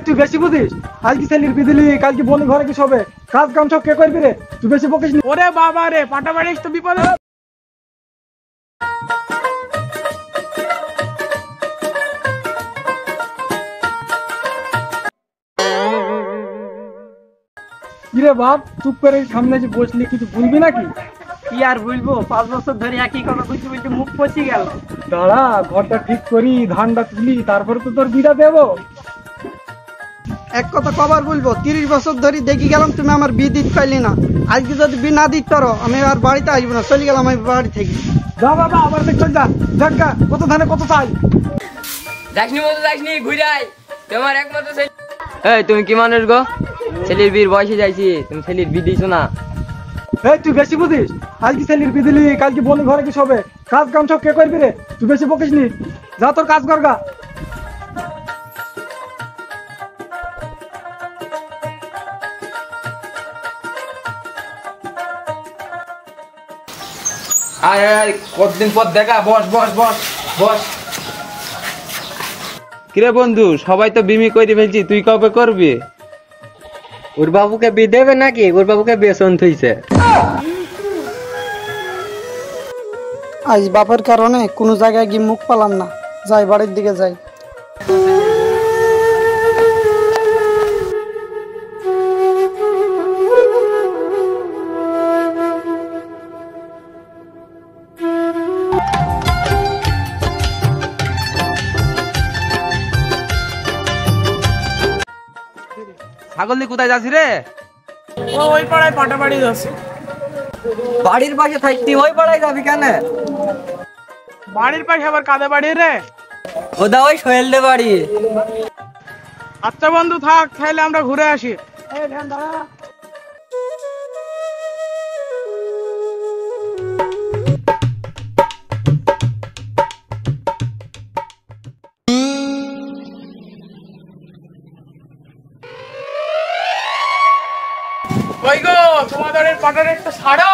তুই বেশি বুঝিস, আজকে ছেলের বিদিলি কালকে বনি ঘরে কি সবে কাজ কাম সব কে করবি রে? তুই বেশি বকিস নি। ওরে বাবা রে, পাটা বাড়িস তো বিপদ। কিরে বাপ, চুপ করে সামনে যে বসলি, কিছু ভুলবি নাকি? কি আর বলবো, 5 বছর ধরে একই কথা বলতে বলতে মুখ পচে গেল। দাঁড়া, ঘরটা ঠিক করি, ধানটা তুলি, তারপরে তো তোর বিটা দেবো। এক কথা কবার বলবো, 30 বছর ধরে দেখি গেলাম তুমি আমার বিয়ে দিতে পারলি না। আজকে যদি বিয়ে না দিতে পারো আমি আর বাড়িতে আসবো না, চলে গেলাম আমি বাড়ি থেকে। যা বাবা, আবার দেখ চল যা। দেখা কত ধানে কত চাই। এই তুমি কি মানুষ গো? ছেলের বিয়ের বয়সে যাইছি, তুমি ছেলের বিয়ে দিছো না? এই তুই বেশি বুঝিস, আজকে ছেলের বিদিলি কালকে বনি ঘরে কি সবে কাজ কাম সব কে করবি রে? তুই বেশি বকিস নি, যা তোর কাজ কর গা। আয় আয়, কতদিন পর দেখা। বস বস বস বস। কিরে বন্ধু, সবাই তো বিমি করে ফেলছি, তুই কবে করবি? ওর বাবুকে বিয়ে দেবে নাকি? ওর বাবুকে বেসন থইছে। আজ বাপের কারণে কোনো জায়গায় গিয়ে মুখ পালাম না, যাই বাড়ির দিকে যাই। ছাগল নিয়ে কোথায় যাচ্ছি রে? ওই পাড়ায় পাটা বাড়ি যাচ্ছে। বাড়ির পাশে থাকতি ওই পাড়ায় যাবি কেন? বাড়ির পাশে আবার কাদে বাড়ি রে? ওদা ওই সোহেলদের বাড়ি। আচ্ছা বন্ধু থাক, তাহলে আমরা ঘুরে আসি। ওই গো, তোমাদের পাটার একটা ছাড়ো।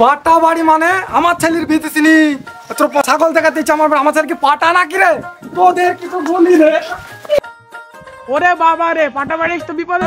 পাটা বাড়ি মানে আমার ছেলের বিয়ে চিনি? তোর ছাগল দেখাতে ইচ্ছা, আমার ছেলেকে পাটা নাকি রে? তোদের কিছু বলি রে। ওরে বাবা রে, পাটা বাড়িস তো বিপদ।